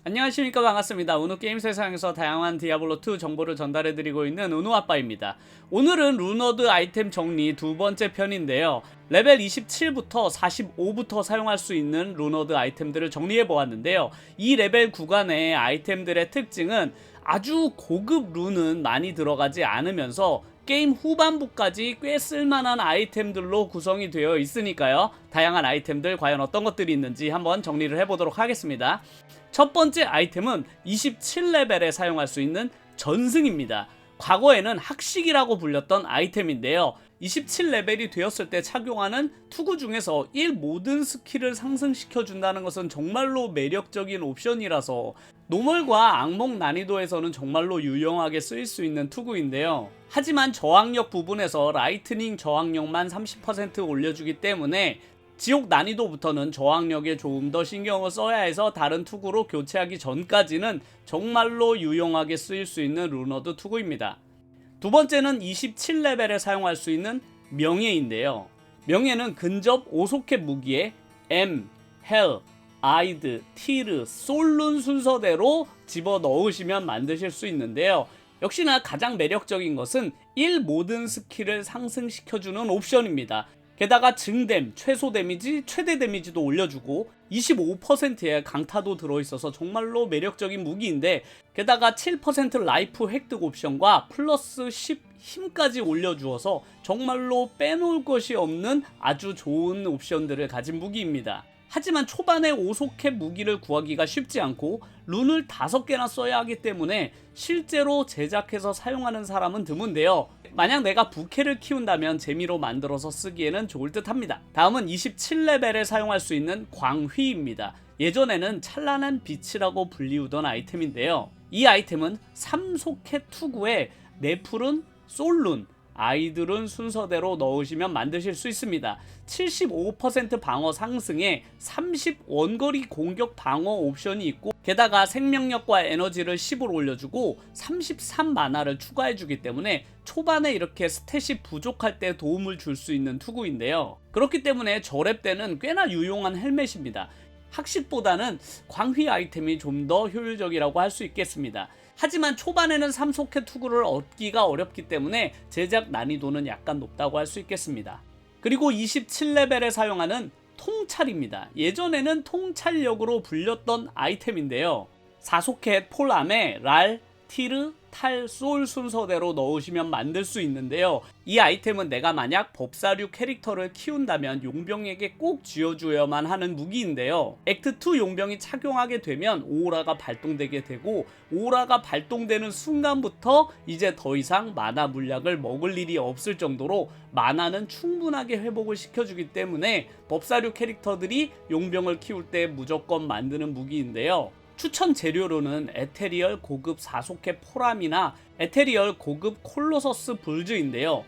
안녕하십니까, 반갑습니다. 우노 게임 세상에서 다양한 디아블로2 정보를 전달해드리고 있는 우노아빠입니다. 오늘은 루너드 아이템 정리 두 번째 편인데요. 레벨 27부터 45부터 사용할 수 있는 루너드 아이템들을 정리해보았는데요. 이 레벨 구간의 아이템들의 특징은 아주 고급 룬은 많이 들어가지 않으면서 게임 후반부까지 꽤 쓸만한 아이템들로 구성이 되어 있으니까요. 다양한 아이템들 과연 어떤 것들이 있는지 한번 정리를 해보도록 하겠습니다. 첫 번째 아이템은 27레벨에 사용할 수 있는 전승입니다. 과거에는 학식이라고 불렸던 아이템인데요. 27레벨이 되었을 때 착용하는 투구 중에서 1 모든 스킬을 상승시켜준다는 것은 정말로 매력적인 옵션이라서 노멀과 악몽 난이도에서는 정말로 유용하게 쓰일 수 있는 투구인데요. 하지만 저항력 부분에서 라이트닝 저항력만 30% 올려주기 때문에 지옥 난이도부터는 저항력에 조금 더 신경을 써야 해서 다른 투구로 교체하기 전까지는 정말로 유용하게 쓰일 수 있는 루너드 투구입니다. 두 번째는 27레벨에 사용할 수 있는 명예인데요. 명예는 근접 5소켓 무기에 M, 헬, 아이드, 티르, 솔룬 순서대로 집어넣으시면 만드실 수 있는데요. 역시나 가장 매력적인 것은 1 모든 스킬을 상승시켜주는 옵션입니다. 게다가 증댐, 최소 데미지, 최대 데미지도 올려주고 25%의 강타도 들어있어서 정말로 매력적인 무기인데, 게다가 7% 라이프 획득 옵션과 플러스 10 힘까지 올려주어서 정말로 빼놓을 것이 없는 아주 좋은 옵션들을 가진 무기입니다. 하지만 초반에 5소켓 무기를 구하기가 쉽지 않고 룬을 5개나 써야 하기 때문에 실제로 제작해서 사용하는 사람은 드문데요. 만약 내가 부캐를 키운다면 재미로 만들어서 쓰기에는 좋을 듯 합니다. 다음은 27레벨에 사용할 수 있는 광휘입니다. 예전에는 찬란한 빛이라고 불리우던 아이템인데요. 이 아이템은 3소켓 투구에 네풀은 솔룬, 아이들은 순서대로 넣으시면 만드실 수 있습니다. 75% 방어 상승에 30 원거리 공격 방어 옵션이 있고, 게다가 생명력과 에너지를 10으로 올려주고 33 마나를 추가해주기 때문에 초반에 이렇게 스탯이 부족할 때 도움을 줄 수 있는 투구인데요. 그렇기 때문에 저랩 때는 꽤나 유용한 헬멧입니다. 학식보다는 광휘 아이템이 좀 더 효율적이라고 할 수 있겠습니다. 하지만 초반에는 3소켓 투구를 얻기가 어렵기 때문에 제작 난이도는 약간 높다고 할 수 있겠습니다. 그리고 27레벨에 사용하는 통찰입니다. 예전에는 통찰력으로 불렸던 아이템인데요. 4소켓 폴암에 랄, 티르, 탈, 솔 순서대로 넣으시면 만들 수 있는데요. 이 아이템은 내가 만약 법사류 캐릭터를 키운다면 용병에게 꼭 쥐어줘야만 하는 무기인데요. 액트2 용병이 착용하게 되면 오라가 발동되게 되고, 오라가 발동되는 순간부터 이제 더 이상 마나 물약을 먹을 일이 없을 정도로 마나는 충분하게 회복을 시켜주기 때문에 법사류 캐릭터들이 용병을 키울 때 무조건 만드는 무기인데요. 추천 재료로는 에테리얼 고급 4소켓 포람이나 에테리얼 고급 콜로서스 불즈인데요.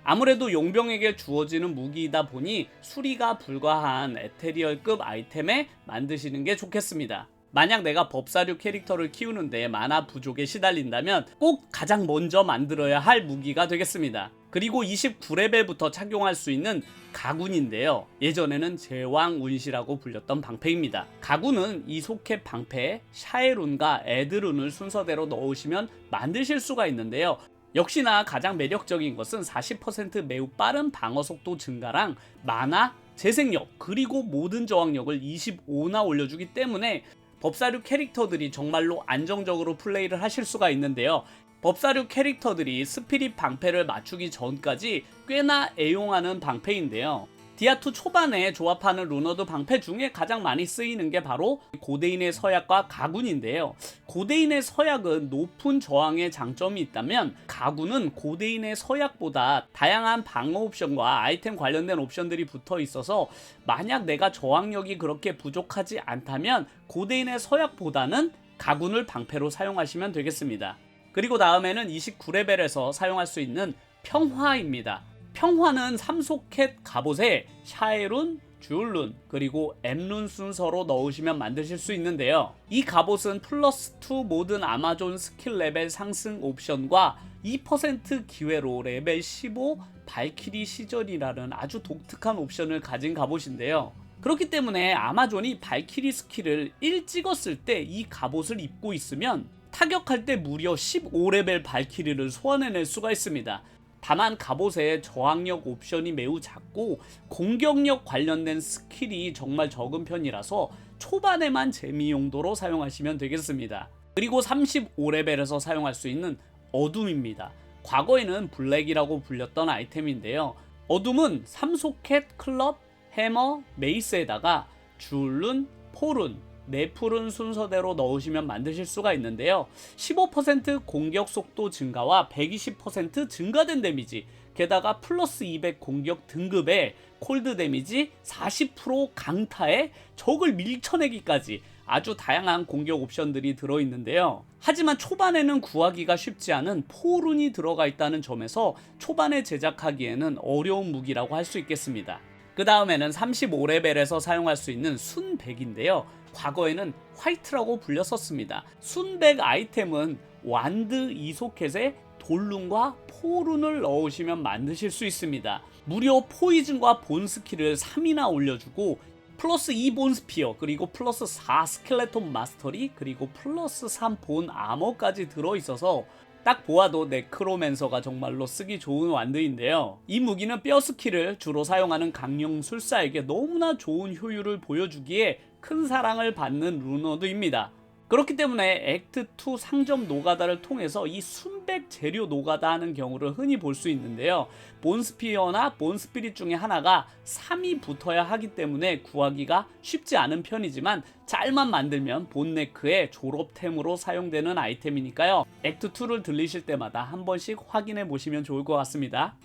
아무래도 용병에게 주어지는 무기이다 보니 수리가 불가한 에테리얼급 아이템에 만드시는 게 좋겠습니다. 만약 내가 법사류 캐릭터를 키우는데 마나 부족에 시달린다면 꼭 가장 먼저 만들어야 할 무기가 되겠습니다. 그리고 29레벨부터 착용할 수 있는 가군인데요. 예전에는 제왕 운시라고 불렸던 방패입니다. 가군은 2소켓 방패에 샤에룬과 에드룬을 순서대로 넣으시면 만드실 수가 있는데요. 역시나 가장 매력적인 것은 40% 매우 빠른 방어 속도 증가랑 마나, 재생력, 그리고 모든 저항력을 25나 올려주기 때문에 법사류 캐릭터들이 정말로 안정적으로 플레이를 하실 수가 있는데요. 법사류 캐릭터들이 스피릿 방패를 맞추기 전까지 꽤나 애용하는 방패인데요. 디아2 초반에 조합하는 루너드 방패 중에 가장 많이 쓰이는 게 바로 고대인의 서약과 가군인데요. 고대인의 서약은 높은 저항의 장점이 있다면 가군은 고대인의 서약보다 다양한 방어 옵션과 아이템 관련된 옵션들이 붙어 있어서 만약 내가 저항력이 그렇게 부족하지 않다면 고대인의 서약보다는 가군을 방패로 사용하시면 되겠습니다. 그리고 다음에는 29레벨에서 사용할 수 있는 평화입니다. 평화는 3소켓 갑옷에 샤에룬, 쥬룬, 그리고 엠룬 순서로 넣으시면 만드실 수 있는데요. 이 갑옷은 플러스 2 모든 아마존 스킬 레벨 상승 옵션과 2% 기회로 레벨 15 발키리 시절이라는 아주 독특한 옵션을 가진 갑옷인데요. 그렇기 때문에 아마존이 발키리 스킬을 1 찍었을 때 이 갑옷을 입고 있으면 타격할 때 무려 15레벨 발키리를 소환해낼 수가 있습니다. 다만 갑옷의 저항력 옵션이 매우 작고 공격력 관련된 스킬이 정말 적은 편이라서 초반에만 재미 용도로 사용하시면 되겠습니다. 그리고 35레벨에서 사용할 수 있는 어둠입니다. 과거에는 블랙이라고 불렸던 아이템인데요. 어둠은 3소켓, 클럽, 해머, 메이스에다가 줄룬, 포룬, 네풀은 순서대로 넣으시면 만드실 수가 있는데요. 15% 공격 속도 증가와 120% 증가된 데미지, 게다가 플러스 200 공격 등급에 콜드 데미지, 40% 강타에 적을 밀쳐내기까지 아주 다양한 공격 옵션들이 들어있는데요. 하지만 초반에는 구하기가 쉽지 않은 포룬이 들어가 있다는 점에서 초반에 제작하기에는 어려운 무기라고 할 수 있겠습니다. 그 다음에는 35레벨에서 사용할 수 있는 순백인데요. 과거에는 화이트라고 불렸었습니다. 순백 아이템은 완드 2소켓에 돌룬과 포룬을 넣으시면 만드실 수 있습니다. 무려 포이즌과 본 스킬을 3이나 올려주고 플러스 2 본 스피어, 그리고 플러스 4 스켈레톤 마스터리, 그리고 플러스 3 본 아머까지 들어있어서 딱 보아도 네크로맨서가 정말로 쓰기 좋은 완드인데요. 이 무기는 뼈 스킬을 주로 사용하는 강령술사에게 너무나 좋은 효율을 보여주기에 큰 사랑을 받는 루너드입니다. 그렇기 때문에 액트2 상점 노가다를 통해서 이 순백 재료 노가다 하는 경우를 흔히 볼 수 있는데요. 본스피어나 본스피릿 중에 하나가 3이 붙어야 하기 때문에 구하기가 쉽지 않은 편이지만 잘만 만들면 본네크의 졸업템으로 사용되는 아이템이니까요. 액트2를 들리실 때마다 한 번씩 확인해 보시면 좋을 것 같습니다.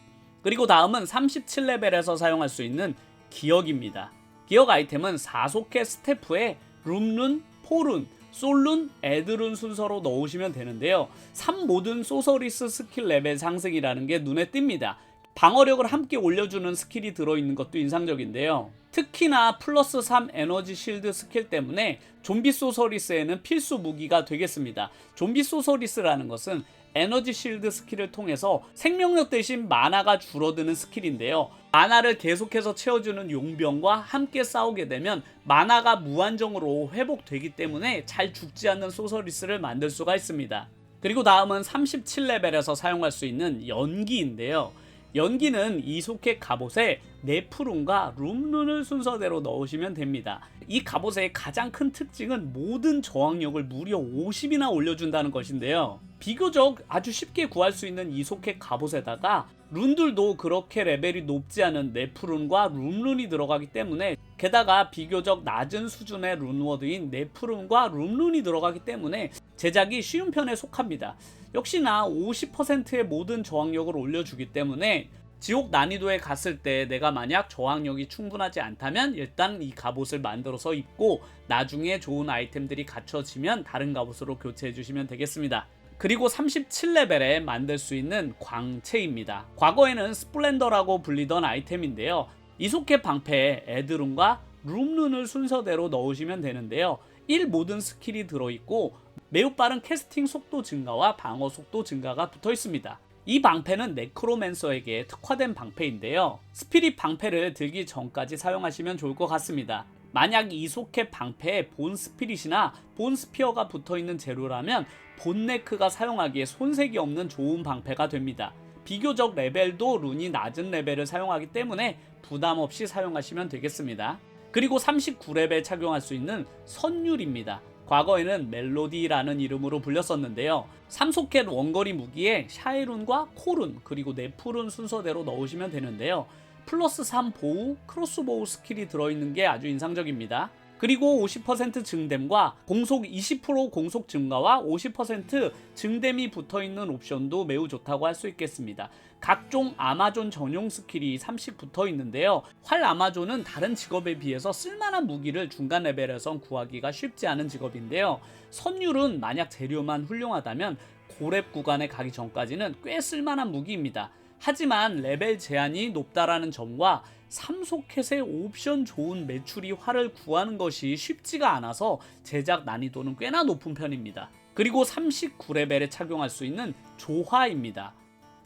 그리고 다음은 37레벨에서 사용할 수 있는 기억입니다. 기억 아이템은 4소켓 스태프에 룸룬, 포룬, 솔룬, 에드룬 순서로 넣으시면 되는데요. 3 모든 소서리스 스킬 레벨 상승이라는 게 눈에 띕니다. 방어력을 함께 올려주는 스킬이 들어있는 것도 인상적인데요. 특히나 플러스 3 에너지 실드 스킬 때문에 좀비 소서리스에는 필수 무기가 되겠습니다. 좀비 소서리스라는 것은 에너지 실드 스킬을 통해서 생명력 대신 마나가 줄어드는 스킬인데요. 마나를 계속해서 채워주는 용병과 함께 싸우게 되면 마나가 무한정으로 회복되기 때문에 잘 죽지 않는 소서리스를 만들 수가 있습니다. 그리고 다음은 37레벨에서 사용할 수 있는 연기인데요. 연기는 이소켓 갑옷에 네프룬과 룸룬을 순서대로 넣으시면 됩니다. 이 갑옷의 가장 큰 특징은 모든 저항력을 무려 50이나 올려준다는 것인데요. 비교적 아주 쉽게 구할 수 있는 이소켓 갑옷에다가 룬들도 그렇게 레벨이 높지 않은 네프룬과 룸룬이 들어가기 때문에, 게다가 비교적 낮은 수준의 룬워드인 네프룬과 룸룬이 들어가기 때문에 제작이 쉬운 편에 속합니다. 역시나 50%의 모든 저항력을 올려주기 때문에 지옥 난이도에 갔을 때 내가 만약 저항력이 충분하지 않다면 일단 이 갑옷을 만들어서 입고 나중에 좋은 아이템들이 갖춰지면 다른 갑옷으로 교체해 주시면 되겠습니다. 그리고 37레벨에 만들 수 있는 광채입니다. 과거에는 스플렌더라고 불리던 아이템인데요. 이소켓 방패에 에드룬과 룸룬을 순서대로 넣으시면 되는데요. 1 모든 스킬이 들어있고 매우 빠른 캐스팅 속도 증가와 방어 속도 증가가 붙어 있습니다. 이 방패는 네크로맨서에게 특화된 방패인데요. 스피릿 방패를 들기 전까지 사용하시면 좋을 것 같습니다. 만약 이소켓 방패에 본 스피릿이나 본 스피어가 붙어있는 재료라면 본네크가 사용하기에 손색이 없는 좋은 방패가 됩니다. 비교적 레벨도 룬이 낮은 레벨을 사용하기 때문에 부담 없이 사용하시면 되겠습니다. 그리고 39레벨 착용할 수 있는 선율입니다. 과거에는 멜로디라는 이름으로 불렸었는데요. 3소켓 원거리 무기에 샤이룬과 코룬 그리고 네프룬 순서대로 넣으시면 되는데요. 플러스 3 보우, 크로스보우 스킬이 들어있는 게 아주 인상적입니다. 그리고 50% 증댐과 공속 20% 공속 증가와 50% 증댐이 붙어있는 옵션도 매우 좋다고 할 수 있겠습니다. 각종 아마존 전용 스킬이 30 붙어있는데요. 활 아마존은 다른 직업에 비해서 쓸만한 무기를 중간 레벨에선 구하기가 쉽지 않은 직업인데요. 선율은 만약 재료만 훌륭하다면 고렙 구간에 가기 전까지는 꽤 쓸만한 무기입니다. 하지만 레벨 제한이 높다라는 점과 3소켓의 옵션 좋은 메추리 활을 구하는 것이 쉽지가 않아서 제작 난이도는 꽤나 높은 편입니다. 그리고 39레벨에 착용할 수 있는 조화입니다.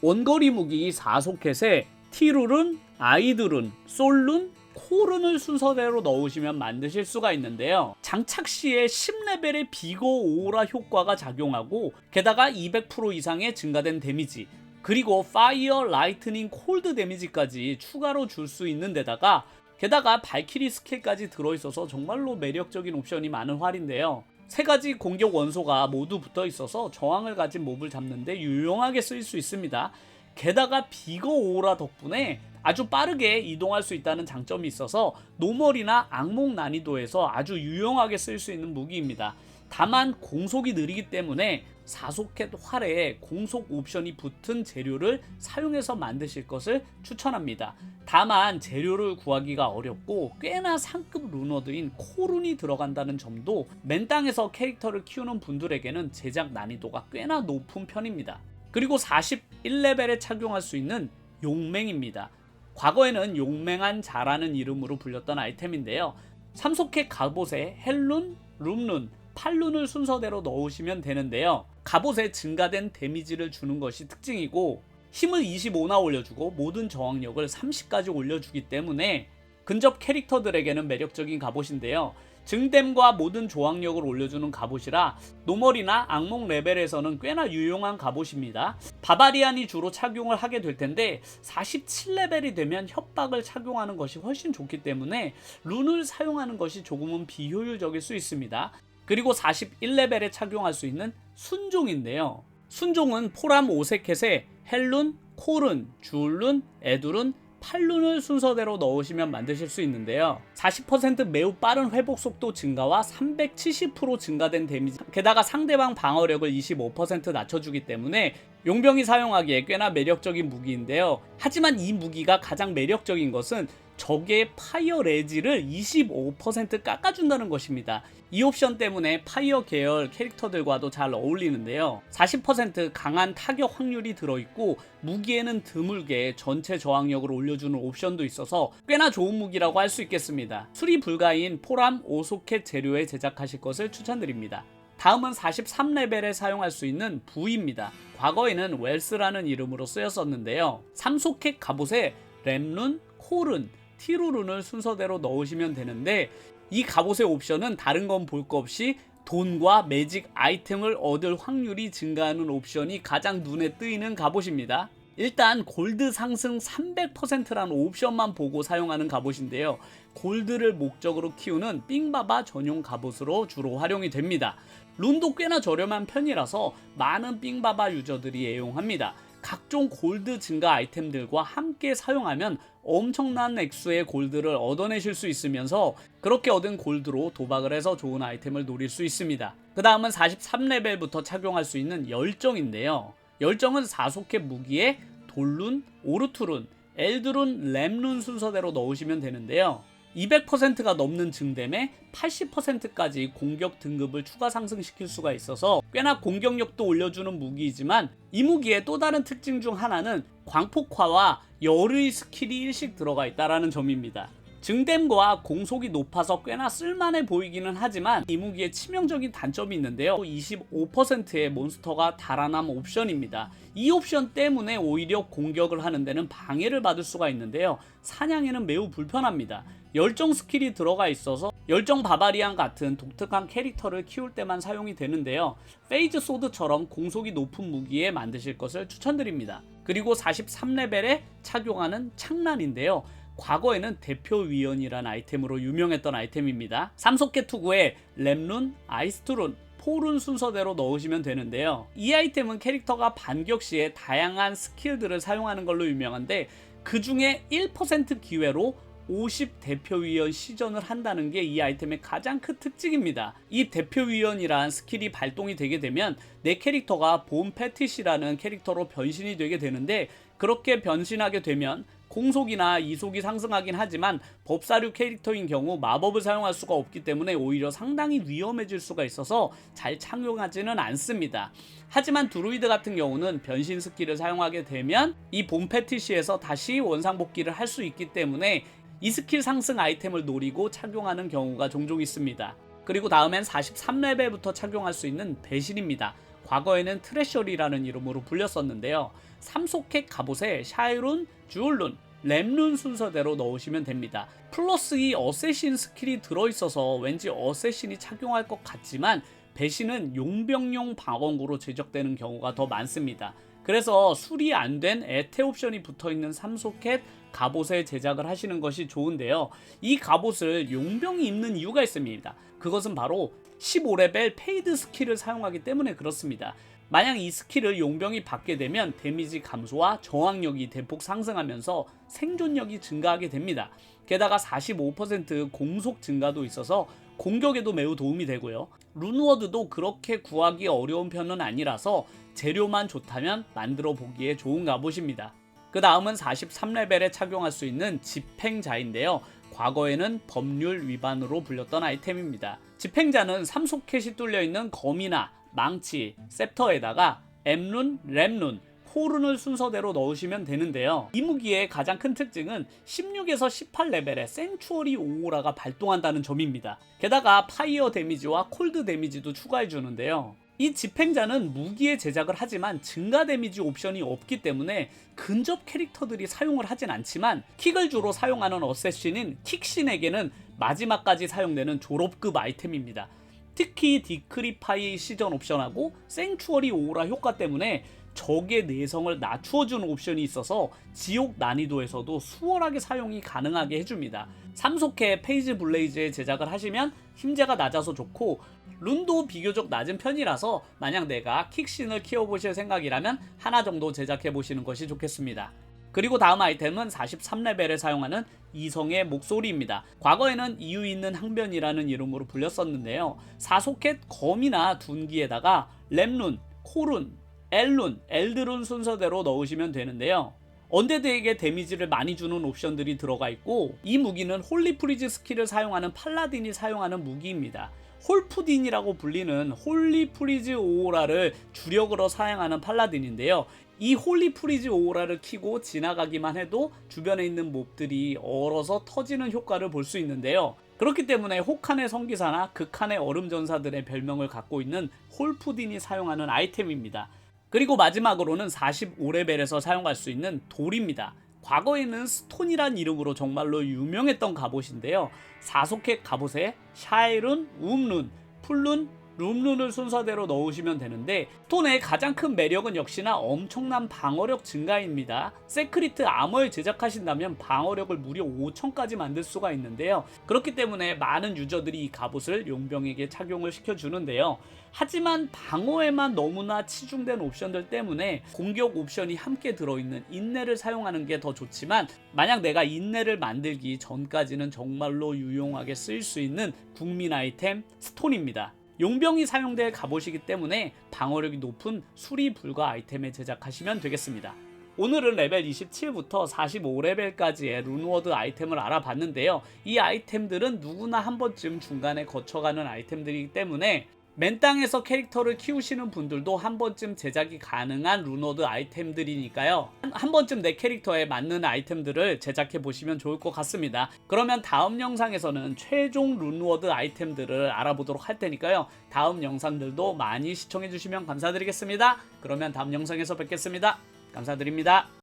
원거리 무기 4소켓에 티룰은, 아이드룬, 솔룬, 코른을 순서대로 넣으시면 만드실 수가 있는데요. 장착 시에 10레벨의 비거 오라 효과가 작용하고 게다가 200% 이상의 증가된 데미지, 그리고 파이어, 라이트닝, 콜드 데미지까지 추가로 줄 수 있는 데다가 게다가 발키리 스킬까지 들어있어서 정말로 매력적인 옵션이 많은 활인데요. 세 가지 공격 원소가 모두 붙어 있어서 저항을 가진 몹을 잡는데 유용하게 쓰일 수 있습니다. 게다가 비거 오라 덕분에 아주 빠르게 이동할 수 있다는 장점이 있어서 노멀이나 악몽 난이도에서 아주 유용하게 쓸 수 있는 무기입니다. 다만 공속이 느리기 때문에 4소켓 활에 공속 옵션이 붙은 재료를 사용해서 만드실 것을 추천합니다. 다만 재료를 구하기가 어렵고 꽤나 상급 루너드인 코룬이 들어간다는 점도 맨땅에서 캐릭터를 키우는 분들에게는 제작 난이도가 꽤나 높은 편입니다. 그리고 41레벨에 착용할 수 있는 용맹입니다. 과거에는 용맹한 자라는 이름으로 불렸던 아이템인데요. 3소켓 갑옷에 헬룬, 룸룬, 팔룬을 순서대로 넣으시면 되는데요. 갑옷에 증가된 데미지를 주는 것이 특징이고 힘을 25나 올려주고 모든 저항력을 30까지 올려주기 때문에 근접 캐릭터들에게는 매력적인 갑옷인데요. 증댐과 모든 저항력을 올려주는 갑옷이라 노멀이나 악몽 레벨에서는 꽤나 유용한 갑옷입니다. 바바리안이 주로 착용을 하게 될 텐데 47레벨이 되면 협박을 착용하는 것이 훨씬 좋기 때문에 룬을 사용하는 것이 조금은 비효율적일 수 있습니다. 그리고 41레벨에 착용할 수 있는 순종인데요. 순종은 포람 5세켓에 헬룬, 코른, 주울룬, 에두룬, 팔룬을 순서대로 넣으시면 만드실 수 있는데요. 40% 매우 빠른 회복 속도 증가와 370% 증가된 데미지, 게다가 상대방 방어력을 25% 낮춰주기 때문에 용병이 사용하기에 꽤나 매력적인 무기인데요. 하지만 이 무기가 가장 매력적인 것은 적의 파이어 레지를 25% 깎아준다는 것입니다. 이 옵션 때문에 파이어 계열 캐릭터들과도 잘 어울리는데요. 40% 강한 타격 확률이 들어있고 무기에는 드물게 전체 저항력을 올려주는 옵션도 있어서 꽤나 좋은 무기라고 할 수 있겠습니다. 수리 불가인 포람 5소켓 재료에 제작하실 것을 추천드립니다. 다음은 43레벨에 사용할 수 있는 부입니다. 과거에는 웰스라는 이름으로 쓰였었는데요. 3소켓 갑옷에 렘룬, 코른, 티루룬을 순서대로 넣으시면 되는데 이 갑옷의 옵션은 다른 건 볼 거 없이 돈과 매직 아이템을 얻을 확률이 증가하는 옵션이 가장 눈에 띄는 갑옷입니다. 일단 골드 상승 300%라는 옵션만 보고 사용하는 갑옷인데요. 골드를 목적으로 키우는 삥바바 전용 갑옷으로 주로 활용이 됩니다. 룬도 꽤나 저렴한 편이라서 많은 삥바바 유저들이 애용합니다. 각종 골드 증가 아이템들과 함께 사용하면 엄청난 액수의 골드를 얻어내실 수 있으면서 그렇게 얻은 골드로 도박을 해서 좋은 아이템을 노릴 수 있습니다. 그 다음은 43레벨부터 착용할 수 있는 열정인데요. 열정은 4소켓 무기에 돌룬, 오르투룬, 엘드룬, 램룬 순서대로 넣으시면 되는데요. 200%가 넘는 증댐에 80%까지 공격 등급을 추가 상승시킬 수가 있어서 꽤나 공격력도 올려주는 무기이지만 이 무기의 또 다른 특징 중 하나는 광폭화와 열의 스킬이 일씩 들어가 있다는 점입니다. 증댐과 공속이 높아서 꽤나 쓸만해 보이기는 하지만 이 무기에 치명적인 단점이 있는데요. 25%의 몬스터가 달아남 옵션입니다. 이 옵션 때문에 오히려 공격을 하는 데는 방해를 받을 수가 있는데요. 사냥에는 매우 불편합니다. 열정 스킬이 들어가 있어서 열정 바바리안 같은 독특한 캐릭터를 키울 때만 사용이 되는데요. 페이즈 소드처럼 공속이 높은 무기에 만드실 것을 추천드립니다. 그리고 43레벨에 착용하는 창란인데요. 과거에는 대표위원이라는 아이템으로 유명했던 아이템입니다. 3소켓 투구에 렘룬, 아이스트룬, 포룬 순서대로 넣으시면 되는데요. 이 아이템은 캐릭터가 반격 시에 다양한 스킬들을 사용하는 걸로 유명한데 그 중에 1% 기회로 50 대표위원 시전을 한다는 게 이 아이템의 가장 큰 특징입니다. 이 대표위원이란 스킬이 발동이 되게 되면 내 캐릭터가 본 패티시라는 캐릭터로 변신이 되게 되는데 그렇게 변신하게 되면 공속이나 이속이 상승하긴 하지만 법사류 캐릭터인 경우 마법을 사용할 수가 없기 때문에 오히려 상당히 위험해질 수가 있어서 잘 착용하지는 않습니다. 하지만 드루이드 같은 경우는 변신 스킬을 사용하게 되면 이 본 패티시에서 다시 원상복귀를 할 수 있기 때문에 이 스킬 상승 아이템을 노리고 착용하는 경우가 종종 있습니다. 그리고 다음엔 43레벨부터 착용할 수 있는 배신입니다. 과거에는 트레셔리라는 이름으로 불렸었는데요. 3소켓 갑옷에 샤이룬, 주울룬, 램룬 순서대로 넣으시면 됩니다. 플러스 이 어쌔신 스킬이 들어있어서 왠지 어쌔신이 착용할 것 같지만 배신은 용병용 방어구로 제작되는 경우가 더 많습니다. 그래서 수리 안 된 에테 옵션이 붙어있는 3소켓 갑옷에 제작을 하시는 것이 좋은데요. 이 갑옷을 용병이 입는 이유가 있습니다. 그것은 바로 15레벨 페이드 스킬을 사용하기 때문에 그렇습니다. 만약 이 스킬을 용병이 받게 되면 데미지 감소와 저항력이 대폭 상승하면서 생존력이 증가하게 됩니다. 게다가 45% 공속 증가도 있어서 공격에도 매우 도움이 되고요. 룬워드도 그렇게 구하기 어려운 편은 아니라서 재료만 좋다면 만들어 보기에 좋은 갑옷입니다. 그 다음은 43레벨에 착용할 수 있는 집행자인데요. 과거에는 법률 위반으로 불렸던 아이템입니다. 집행자는 3소켓이 뚫려있는 검이나 망치, 셉터에다가 M룬, 램룬, 호룬을 순서대로 넣으시면 되는데요. 이 무기의 가장 큰 특징은 16에서 18레벨에 생추어리 오오라가 발동한다는 점입니다. 게다가 파이어 데미지와 콜드 데미지도 추가해 주는데요. 이 집행자는 무기에 제작을 하지만 증가 데미지 옵션이 없기 때문에 근접 캐릭터들이 사용을 하진 않지만 킥을 주로 사용하는 어쌔신인 킥신에게는 마지막까지 사용되는 졸업급 아이템입니다. 특히 디크리파이 시전 옵션하고 생추어리 오라 효과 때문에 적의 내성을 낮추어주는 옵션이 있어서 지옥 난이도에서도 수월하게 사용이 가능하게 해줍니다. 3소켓 페이지 블레이즈에 제작을 하시면 힘재가 낮아서 좋고 룬도 비교적 낮은 편이라서 만약 내가 킥신을 키워보실 생각이라면 하나 정도 제작해보시는 것이 좋겠습니다. 그리고 다음 아이템은 43레벨에 사용하는 이성의 목소리입니다. 과거에는 이유 있는 항변이라는 이름으로 불렸었는데요. 4소켓 검이나 둔기에다가 램룬, 코룬, 엘룬, 엘드룬 순서대로 넣으시면 되는데요. 언데드에게 데미지를 많이 주는 옵션들이 들어가 있고 이 무기는 홀리 프리즈 스킬을 사용하는 팔라딘이 사용하는 무기입니다. 홀푸딘이라고 불리는 홀리 프리즈 오오라를 주력으로 사용하는 팔라딘인데요. 이 홀리 프리즈 오오라를 키고 지나가기만 해도 주변에 있는 몹들이 얼어서 터지는 효과를 볼 수 있는데요. 그렇기 때문에 혹한의 성기사나 극한의 얼음전사들의 별명을 갖고 있는 홀푸딘이 사용하는 아이템입니다. 그리고 마지막으로는 45레벨에서 사용할 수 있는 돌입니다. 과거에는 스톤이란 이름으로 정말로 유명했던 갑옷인데요. 4소켓 갑옷에 샤일룬, 움룬, 풀룬, 룸룬을 순서대로 넣으시면 되는데 스톤의 가장 큰 매력은 역시나 엄청난 방어력 증가입니다. 세크리트 아머를 제작하신다면 방어력을 무려 5000까지 만들 수가 있는데요. 그렇기 때문에 많은 유저들이 이 갑옷을 용병에게 착용을 시켜주는데요. 하지만 방어에만 너무나 치중된 옵션들 때문에 공격 옵션이 함께 들어있는 인내를 사용하는 게 더 좋지만 만약 내가 인내를 만들기 전까지는 정말로 유용하게 쓰일 수 있는 국민 아이템 스톤입니다. 용병이 사용될 갑옷이기 때문에 방어력이 높은 수리 불가 아이템에 제작하시면 되겠습니다. 오늘은 레벨 27부터 45레벨까지의 룬워드 아이템을 알아봤는데요. 이 아이템들은 누구나 한 번쯤 중간에 거쳐가는 아이템들이기 때문에 맨땅에서 캐릭터를 키우시는 분들도 한 번쯤 제작이 가능한 룬워드 아이템들이니까요. 한 번쯤 내 캐릭터에 맞는 아이템들을 제작해 보시면 좋을 것 같습니다. 그러면 다음 영상에서는 최종 룬워드 아이템들을 알아보도록 할 테니까요. 다음 영상들도 많이 시청해 주시면 감사드리겠습니다. 그러면 다음 영상에서 뵙겠습니다. 감사드립니다.